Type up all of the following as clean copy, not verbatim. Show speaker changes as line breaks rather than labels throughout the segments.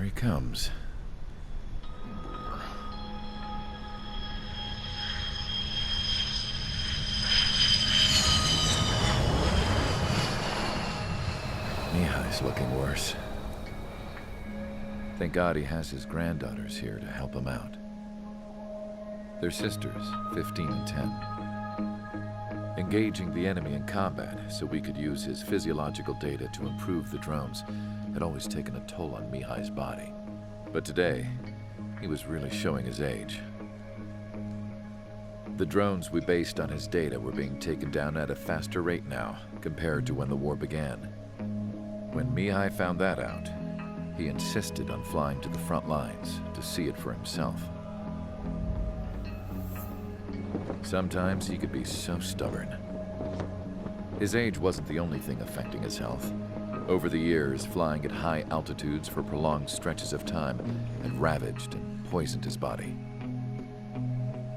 he comes. Mihai's looking worse. Thank God he has his granddaughters here to help him out. They're sisters, 15 and 10. Engaging the enemy in combat so we could use his physiological data to improve the drones had always taken a toll on Mihai's body. But today, he was really showing his age. The drones we based on his data were being taken down at a faster rate now compared to when the war began. When Mihai found that out, he insisted on flying to the front lines to see it for himself. Sometimes he could be so stubborn. His age wasn't the only thing affecting his health. Over the years, flying at high altitudes for prolonged stretches of time had ravaged and poisoned his body.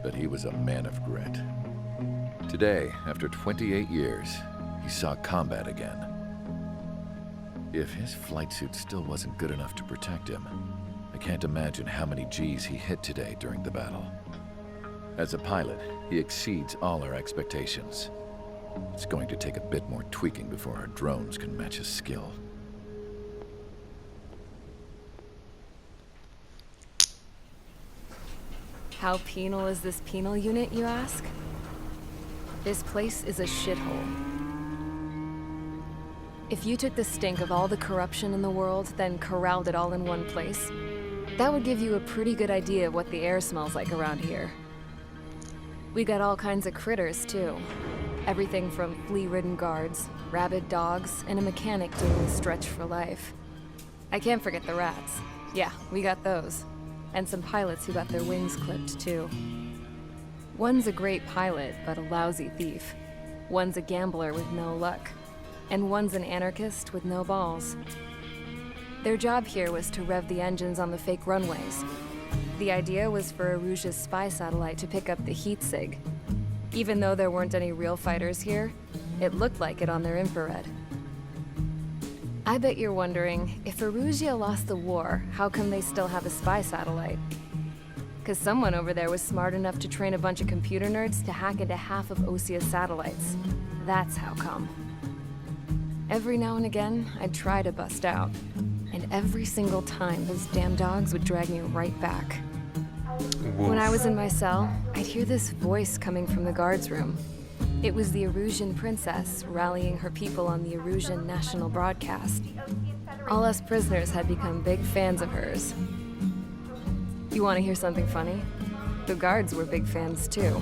But he was a man of grit. Today, after 28 years, he saw combat again. If his flight suit still wasn't good enough to protect him, I can't imagine how many Gs he hit today during the battle. As a pilot, he exceeds all our expectations. It's going to take a bit more tweaking before our drones can match his skill.
How penal is this penal unit, you ask? This place is a shithole. If you took the stink of all the corruption in the world, then corralled it all in one place, that would give you a pretty good idea of what the air smells like around here. We got all kinds of critters, too. Everything from flea-ridden guards, rabid dogs, and a mechanic doing a stretch for life. I can't forget the rats. Yeah, we got those. And some pilots who got their wings clipped, too. One's a great pilot, but a lousy thief. One's a gambler with no luck. And one's an anarchist with no balls. Their job here was to rev the engines on the fake runways. The idea was for Erusia's spy satellite to pick up the heat sig. Even though there weren't any real fighters here, it looked like it on their infrared. I bet you're wondering, if Erusia lost the war, how come they still have a spy satellite? 'Cause someone over there was smart enough to train a bunch of computer nerds to hack into half of Osia's satellites. That's how come. Every now and again, I'd try to bust out. And every single time, those damn dogs would drag me right back. When I was in my cell, I'd hear this voice coming from the guards room. It was the Erusian princess rallying her people on the Erusian national broadcast. All us prisoners had become big fans of hers. You want to hear something funny? The guards were big fans too.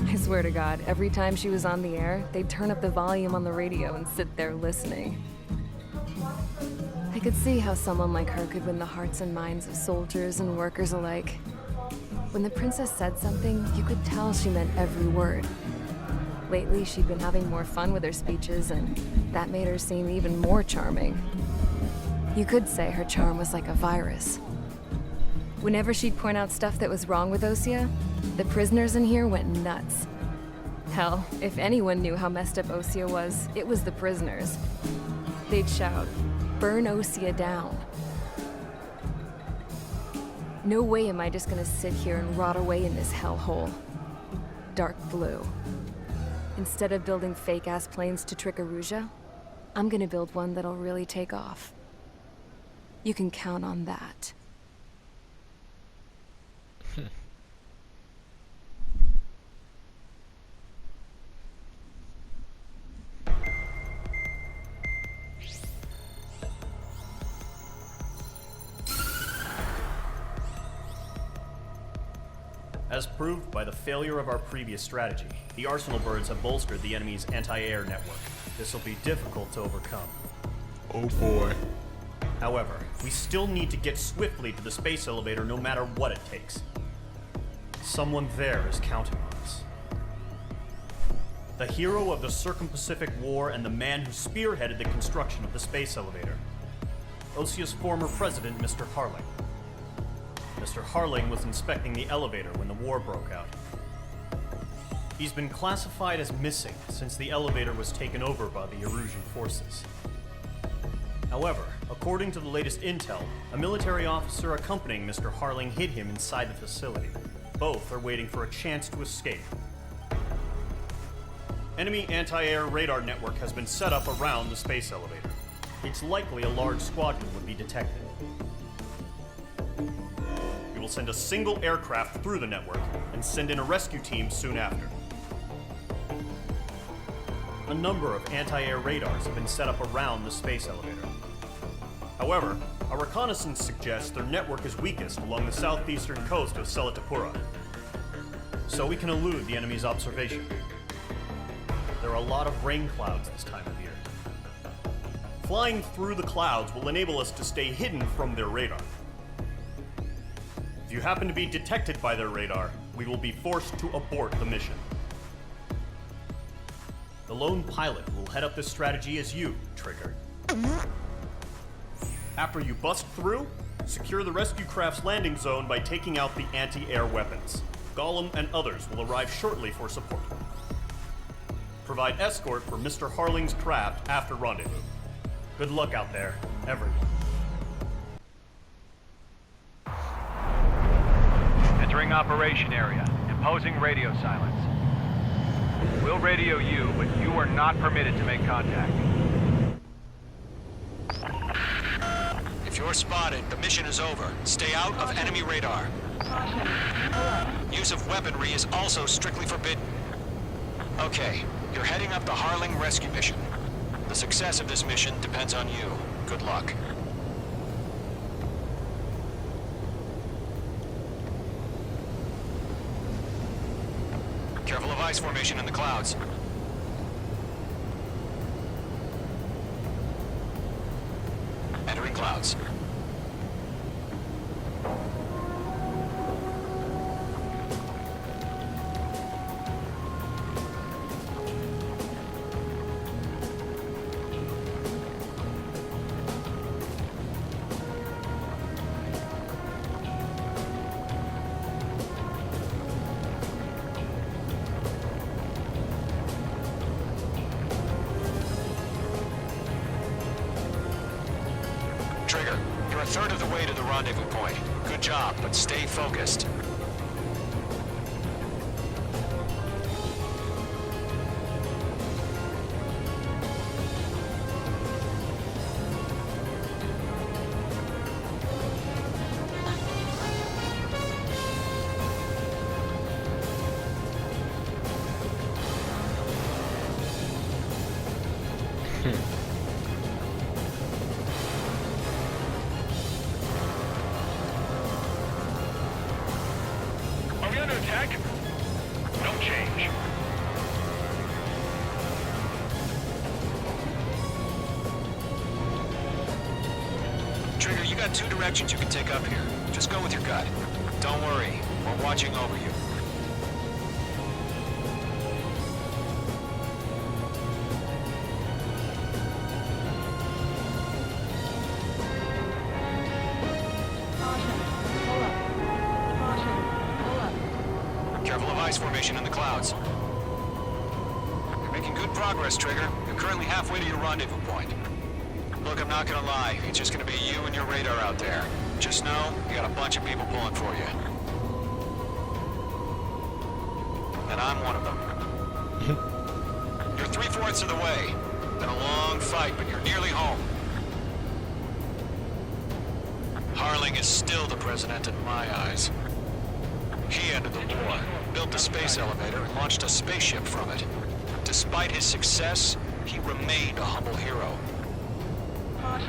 I swear to God, every time she was on the air, they'd turn up the volume on the radio and sit there listening. I could see how someone like her could win the hearts and minds of soldiers and workers alike. When the princess said something, you could tell she meant every word. Lately, she'd been having more fun with her speeches, and that made her seem even more charming. You could say her charm was like a virus. Whenever she'd point out stuff that was wrong with Osia, the prisoners in here went nuts. Hell, if anyone knew how messed up Osia was, it was the prisoners. They'd shout, "Burn Osia down." No way am I just gonna sit here and rot away in this hellhole. Dark blue. Instead of building fake-ass planes to trick Erusia, I'm gonna build one that'll really take off. You can count on that.
As proved by the failure of our previous strategy, the Arsenal birds have bolstered the enemy's anti-air network. This will be difficult to overcome.
Oh boy.
However, we still need to get swiftly to the space elevator no matter what it takes. Someone there is counting on us. The hero of the Circum-Pacific War and the man who spearheaded the construction of the space elevator. Osia's former president, Mr. Harling. Mr. Harling was inspecting the elevator when the war broke out. He's been classified as missing since the elevator was taken over by the Erusian forces. However, According to the latest intel, a military officer accompanying Mr. Harling hid him inside the facility. Both are waiting for a chance to escape. Enemy anti-air radar network has been set up around the space elevator. It's likely a large squadron would be detected. We will send a single aircraft through the network and send in a rescue team soon after. A number of anti-air radars have been set up around the space elevator. However, our reconnaissance suggests their network is weakest along the southeastern coast of Selatapura, so we can elude the enemy's observation. There are a lot of rain clouds this time of year. Flying through the clouds will enable us to stay hidden from their radar. If you happen to be detected by their radar, we will be forced to abort the mission. The lone pilot will head up this strategy as you, Trigger. After you bust through, secure the rescue craft's landing zone by taking out the anti-air weapons. Gollum and others will arrive shortly for support. Provide escort for Mr. Harling's craft after rendezvous. Good luck out there, everyone.
Entering operation area. Imposing radio silence. We'll radio you, but you are not permitted to make contact.
If you're spotted, the mission is over. Stay out of enemy radar. Use of weaponry is also strictly forbidden. Okay, you're heading up the Harling rescue mission. The success of this mission depends on you. Good luck. Careful of ice formation in the clouds. Entering clouds. Trigger, you're a third of the way to the rendezvous point. Good job, but stay focused.
Are we under attack? Don't change.
Trigger, you got two directions you can take up here. Just go with your gut. Don't worry, we're watching over you. Careful of ice formation in the clouds. You're making good progress, Trigger. You're currently halfway to your rendezvous point. Look, I'm not gonna lie. It's just gonna be you and your radar out there. Just know, you got a bunch of people pulling for you. And I'm one of them. You're 3/4 of the way. Been a long fight, but you're nearly home. Harling is still the president in my eyes. He ended the war, built the space elevator, and launched a spaceship from it. Despite his success, he remained a humble hero.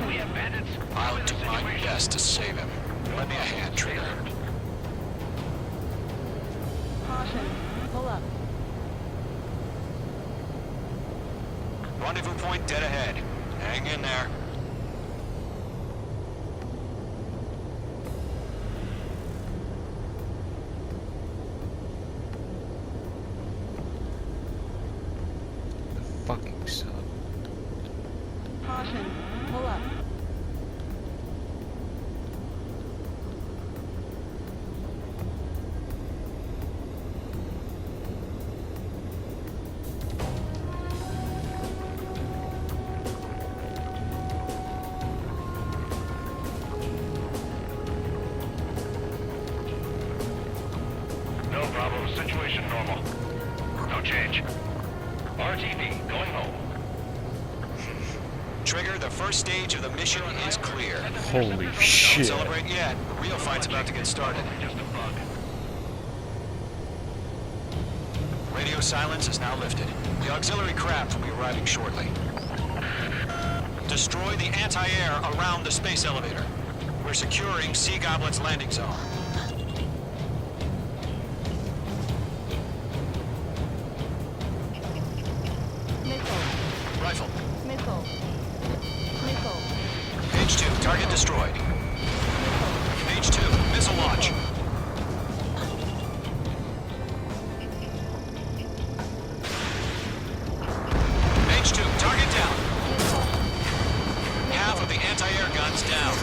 We have bandits.
I'll do my best to save him. Lend me a hand, Trigger.
Pull up.
Rendezvous point dead ahead. Hang in there.
Fucking sub.
Caution. Pull up.
situation normal. No change. RTV, going home.
Trigger, the first stage of the mission is clear.
Holy
Don't
shit.
celebrate yet. The real fight's about to get started.
Just a bug.
Radio silence is now lifted. The auxiliary craft will be arriving shortly. Destroy the anti-air around the space elevator. We're securing Sea Goblin's landing zone. Rifle. Page 2, target destroyed. Page 2, missile launch. Page 2, target down. Half of the anti-air guns down.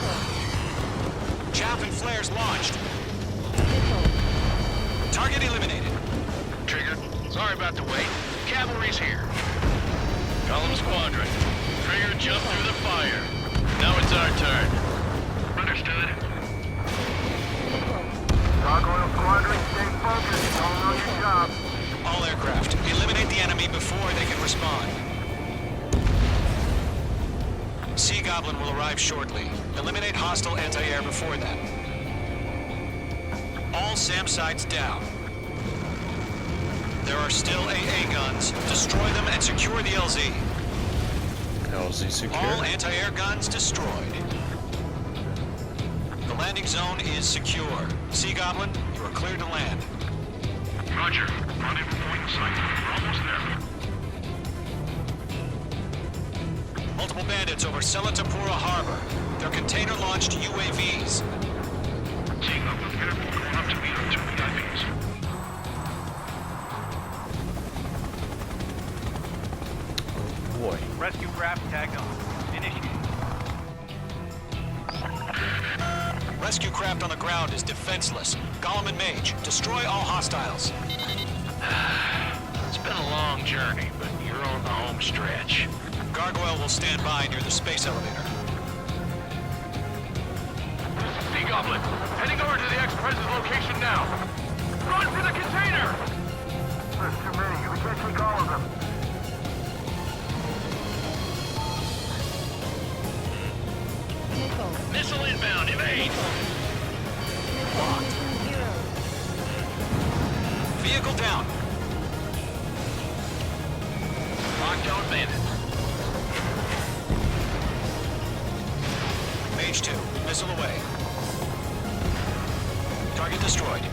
Chaff and flares launched. Target eliminated.
Trigger, sorry about the wait. Cavalry's here. Column Squadron. Trigger jumped through the fire. Now it's our turn. Understood.
Gargoyle Squadron, stay focused. Don't know your job.
All aircraft, eliminate the enemy before they can respond. Sea Goblin will arrive shortly. Eliminate hostile anti-air before that. All SAM sites down. There are still AA guns. Destroy them and secure the LZ.
LZ secure.
All anti-air guns destroyed. The landing zone is secure. Sea Goblin, you are cleared to land.
Roger. Rendezvous point in sight. We're almost there.
Multiple bandits over Selatapura Harbor. They're container-launched UAVs.
Seeing them, prepare for going up to meet our 2 VIPs.
Boy.
Rescue craft tagged on. Initiate.
Rescue craft on the ground is defenseless. Gollum and Mage, destroy all hostiles.
It's been a long journey, but you're on the home stretch.
Gargoyle will stand by near the space elevator.
Sea Goblin, heading over to the Express's location now. Run for the container!
There's too many. We can't take all of them.
Missile inbound, evade!
Vehicle down.
Lockdown bandit.
Mage 2, missile away. Target destroyed.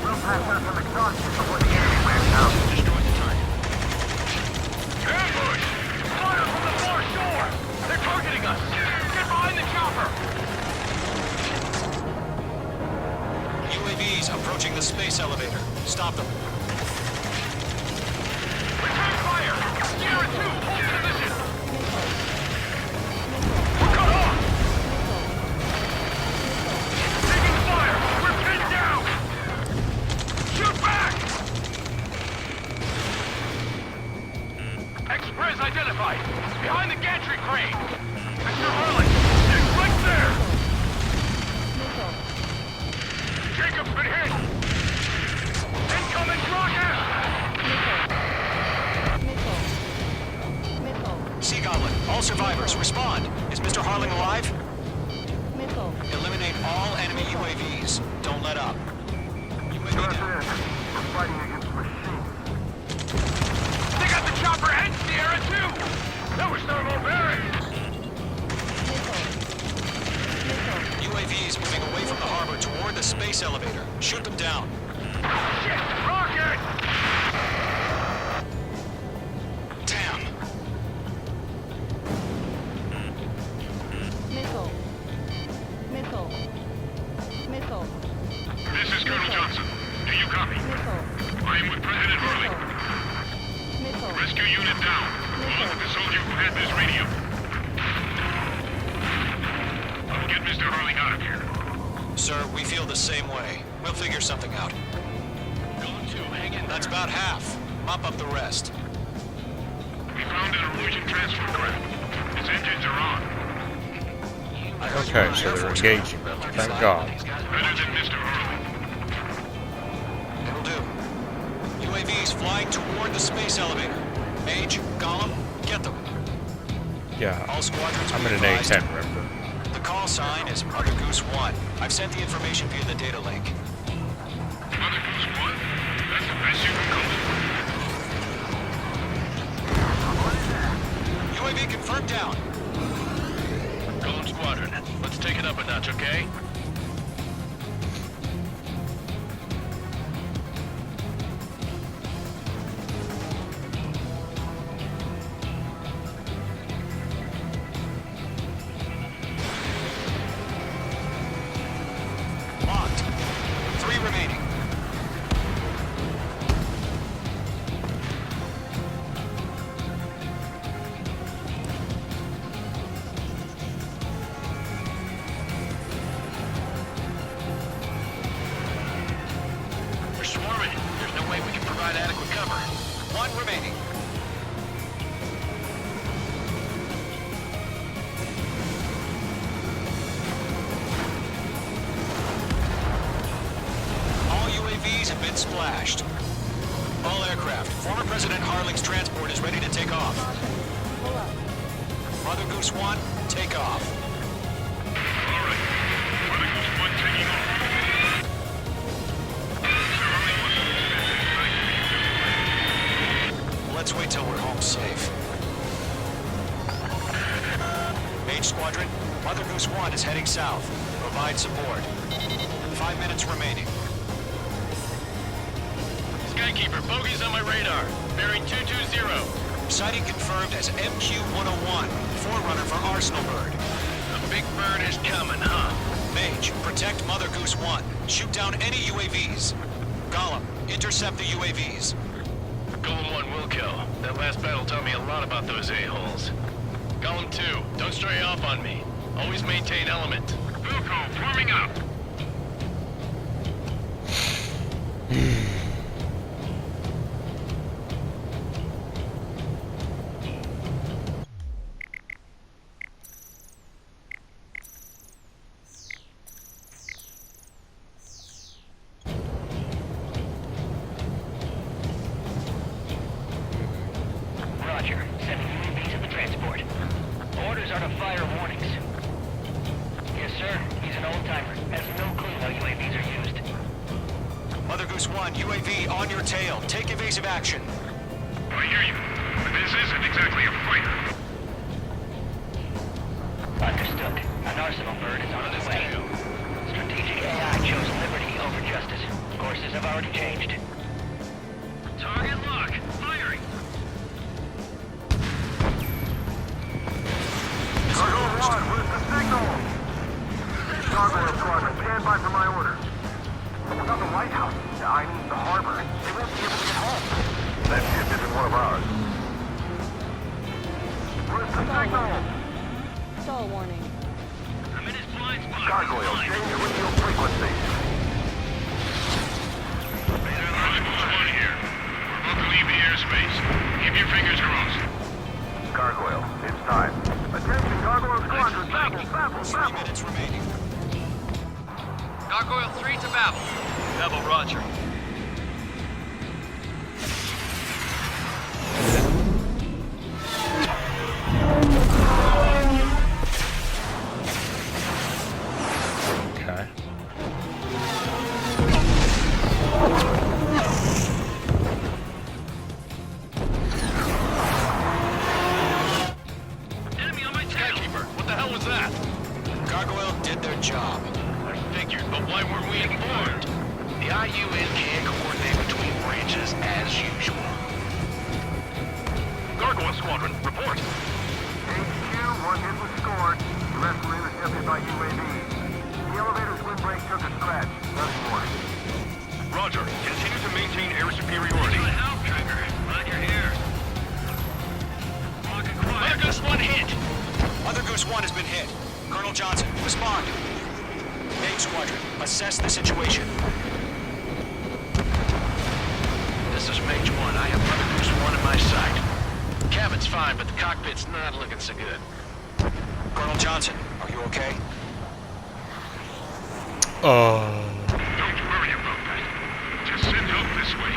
We'll pass out some exhaustion before the enemy wears out.
Destroy the target. Ambush! Fire from the far shore! They're targeting us! Get behind the chopper!
UAVs approaching the space elevator. Stop them.
Return fire! Sierra 2, hold position! We're cut off! Taking fire! We're pinned down! Shoot back! Express identified! Behind the gantry crane! Mr. Hurley! Stick right there! Jacob's been hit! Incoming rocket!
Sea Goblin, all survivors, respond. Is Mr. Harling alive? Eliminate all enemy UAVs. Don't let up. UAV
Sure
down.
is. We're fighting against machines.
They got the chopper and Sierra too! That was thermal bearing!
UAVs moving away from the harbor toward the space elevator. Shoot them down.
Shit! Rocket!
Damn.
This is Colonel Johnson. Do you copy? I am with President Hurley. Rescue unit down, along with the soldier who had this radio. I'll get Mr. Hurley out of here.
Sir, we feel the same way. We'll figure something out.
Going to, hang in.
That's about half. Mop up the rest.
We found an illusion transfer craft. Its engines are on.
Okay, so they're engaging. Thank God.
Better than Mr. Hurley.
UAVs flying toward the space elevator. Mage, Gollum, get them.
Yeah,
All squadrons
I'm
be
in an
advised.
A10, remember?
The call sign is Mother Goose 1. I've sent the information via the data link.
Mother Goose 1? That's the best you can call it.
UAV confirmed down.
Golem Squadron, let's take it up a notch, okay?
Locked. 3 remaining.
We're swarming. There's no way we can provide adequate cover.
1 remaining. All UAVs have been splashed. All aircraft. Former President Harling's transport is ready to take off. Mother Goose 1, take off.
All right. Mother Goose 1 taking off.
Let's wait till we're home safe. Mage Squadron, Mother Goose 1 is heading south. Provide support. 5 minutes remaining.
Skykeeper, bogey's on my radar. Bearing 220.
Sighting confirmed as MQ-101, forerunner for Arsenal Bird.
The big bird is coming, huh?
Mage, protect Mother Goose 1. Shoot down any UAVs. Gollum, intercept the UAVs.
Golem 1 will kill. That last battle taught me a lot about those a-holes. Golem 2, don't stray off on me. Always maintain element. Wilco, forming up.
Roger. Sending UAVs to the transport. Orders are to fire warnings. Yes, sir. He's an old-timer. Has no clue how UAVs are used.
Mother Goose 1, UAV on your tail. Take evasive action.
I hear you, but this isn't exactly a fighter.
Understood. An Arsenal Bird is on its way. Strategic AI chose liberty over justice. Courses have already changed.
Target lock. Firing.
Cargo 1, where's the signal? Cargo Squadron, stand by for my orders. What about the White House? I mean, the harbor. They won't be able to get home. That ship isn't one of ours. Where's the signal?
It's all warning.
I'm in his blind spot.
Gargoyle, change your radio frequency.
Mother Goose 1 here. We're about to leave the airspace. Keep your fingers crossed.
Gargoyle, it's time. Attention, Gargoyle Squadron, babble, babble,
3
babble.
minutes remaining.
Gargoyle 3 to Babel. Babel, roger.
Okay.
Enemy on my tail. Skykeeper, what the hell was that?
Gargoyle did their job.
I figured, but why weren't we informed? The IUN can't coordinate between branches as usual. Gargoyle Squadron, report.
HQ, one hit was scored. The rest were intercepted by UAV. The elevator's windbreak took a scratch. Nothing more.
Roger. Continue to maintain air superiority. Good help, Trigger. Glad you're here. Mother Goose 1 hit.
Mother Goose 1 has been hit. Colonel Johnson, respond. Mage Squadron, assess the situation.
This is Mage 1. I have Mother Goose 1 in my sight. Cabin's fine, but the cockpit's not looking so good.
Colonel Johnson, are you okay?
Don't worry about that. Just send help this way.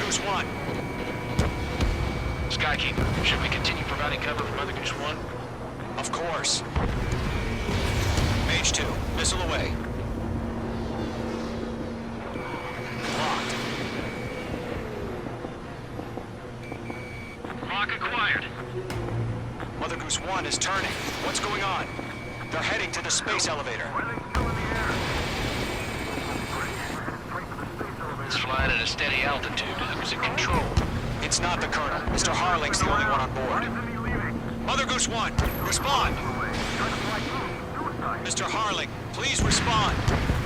Goose 1.
Skykeeper, should we continue providing cover for Mother Goose 1?
Of course. Mage 2, missile away. Locked.
Lock acquired.
Mother Goose 1 is turning. What's going on? They're heading to the space elevator.
It's flying at a steady altitude. Who's in control?
It's not the Colonel. Mr. Harling's the only one on board. Mother Goose 1, respond! Mr. Harling, please respond.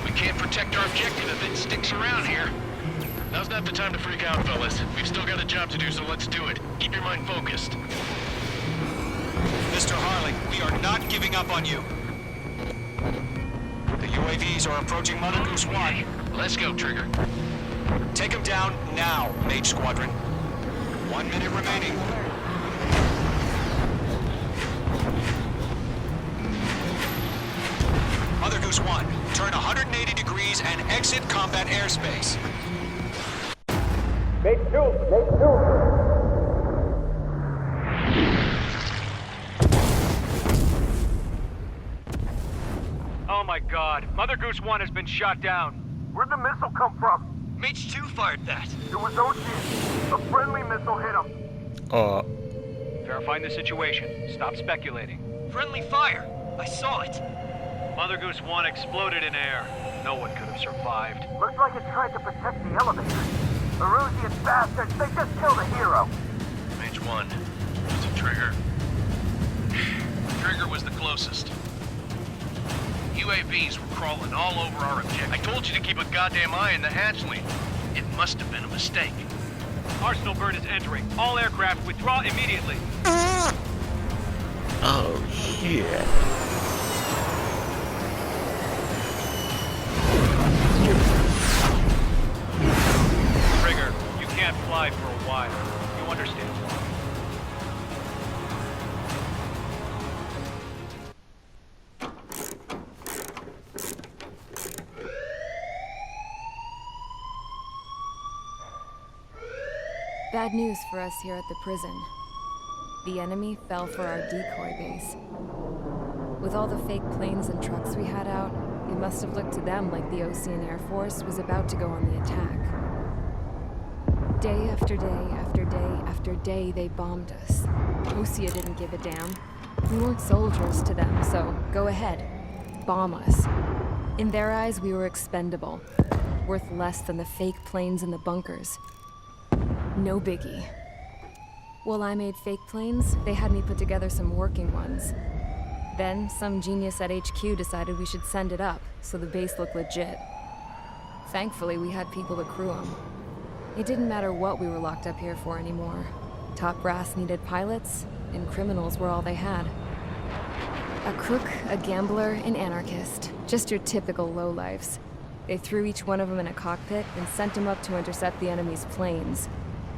We can't protect our objective if it sticks around here. Now's not the time to freak out, fellas. We've still got a job to do, so let's do it. Keep your mind focused.
Mr. Harling, we are not giving up on you. The UAVs are approaching Mother Goose 1.
Let's go, Trigger.
Take him down now, Mage Squadron. 1 minute remaining. Mother Goose 1, turn 180 degrees and exit combat airspace.
Oh my god, Mother Goose 1 has been shot down.
Where'd the missile come from?
Mage 2 fired that.
It was Ocean. A friendly missile hit him.
Verifying the situation. Stop speculating. Friendly fire. I saw it. Mother Goose 1 exploded in air. No one could have survived.
Looks like it tried to protect the elevator. The Erusian bastards, they just killed a hero.
Mage 1. Was it Trigger? Trigger was the closest. UAVs were crawling all over our objective. I told you to keep a goddamn eye on the hatchling. It must have been a mistake.
Arsenal bird is entering. All aircraft withdraw immediately.
Oh, shit.
Trigger, you can't fly for a while. You understand?
Bad news for us here at the prison. The enemy fell for our decoy base. With all the fake planes and trucks we had out, it must have looked to them like the Ocean Air Force was about to go on the attack. Day after day after day after day, they bombed us. Osea didn't give a damn. We weren't soldiers to them, so go ahead. Bomb us. In their eyes, we were expendable. Worth less than the fake planes in the bunkers. No biggie. While I made fake planes, they had me put together some working ones. Then, some genius at HQ decided we should send it up, so the base looked legit. Thankfully, we had people to crew them. It didn't matter what we were locked up here for anymore. Top brass needed pilots, and criminals were all they had. A crook, a gambler, an anarchist. Just your typical lowlifes. They threw each one of them in a cockpit and sent them up to intercept the enemy's planes.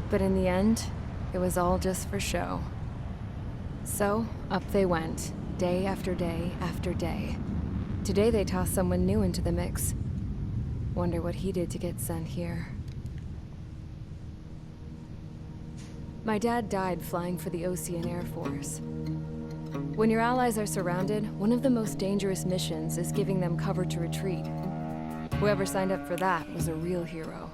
But in the end, it was all just for show. So, up they went, day after day after day. Today they tossed someone new into the mix. Wonder what he did to get sent here. My dad died flying for the Ocean Air Force. When your allies are surrounded, one of the most dangerous missions is giving them cover to retreat. Whoever signed up for that was a real hero.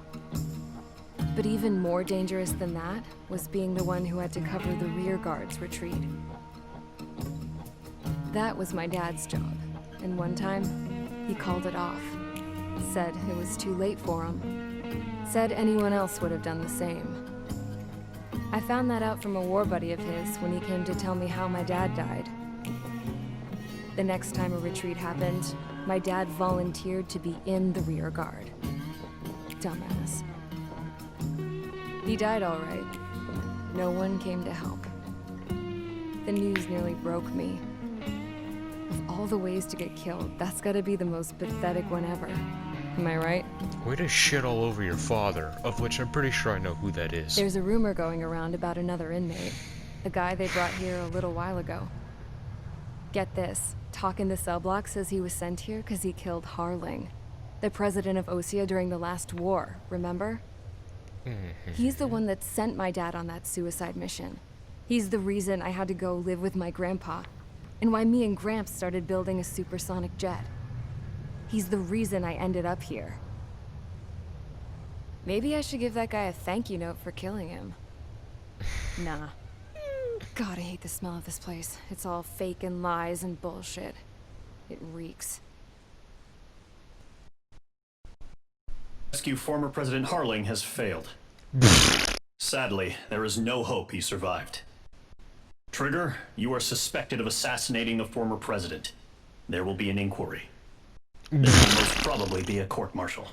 But even more dangerous than that was being the one who had to cover the rear guard's retreat. That was my dad's job, and one time, he called it off. Said it was too late for him. Said anyone else would have done the same. I found that out from a war buddy of his when he came to tell me how my dad died. The next time a retreat happened, my dad volunteered to be in the rear guard. Dumbass. He died all right. No one came to help. The news nearly broke me. Of all the ways to get killed, that's gotta be the most pathetic one ever. Am I right?
Way to shit all over your father, of which I'm pretty sure I know who that is.
There's a rumor going around about another inmate. A guy they brought here a little while ago. Get this. Talk in the cell block says he was sent here because he killed Harling, the president of Osea during the last war, remember? He's the one that sent my dad on that suicide mission. He's the reason I had to go live with my grandpa, and why me and Gramps started building a supersonic jet. He's the reason I ended up here. Maybe I should give that guy a thank you note for killing him. Nah. God, I hate the smell of this place. It's all fake and lies and bullshit. It reeks.
Rescue former President Harling has failed. Sadly, there is no hope he survived. Trigger, you are suspected of assassinating the former president. There will be an inquiry. There will most probably be a court-martial.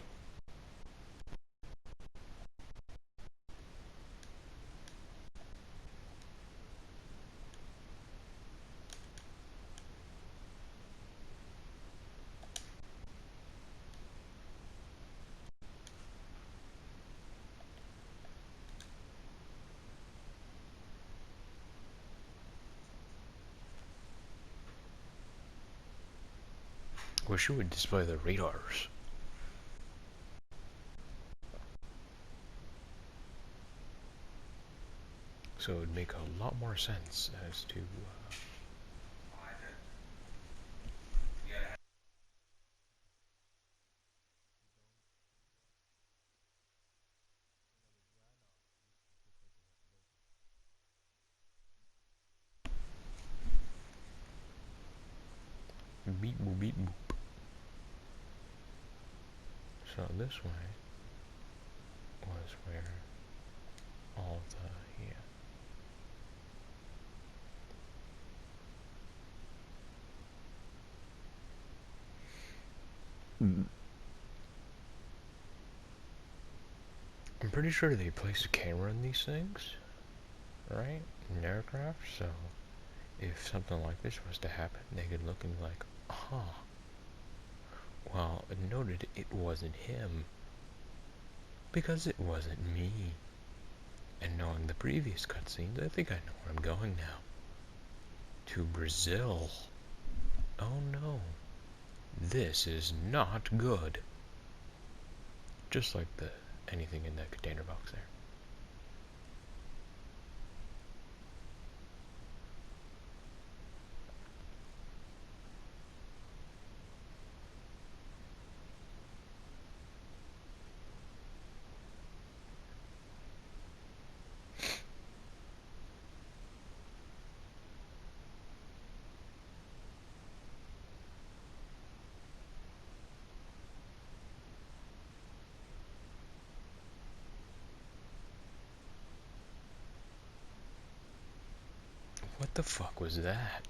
Wish you would display the radars. So it would make a lot more sense as to beep boop beep boop. So this way was where all the I'm pretty sure they place a camera in these things, right? In aircraft, so if something like this was to happen, they could look and be like, huh. Well, it noted it wasn't him. Because it wasn't me. And knowing the previous cutscenes, I think I know where I'm going now. To Brazil. Oh no. This is not good. Just like anything in the container box there. What the fuck was that?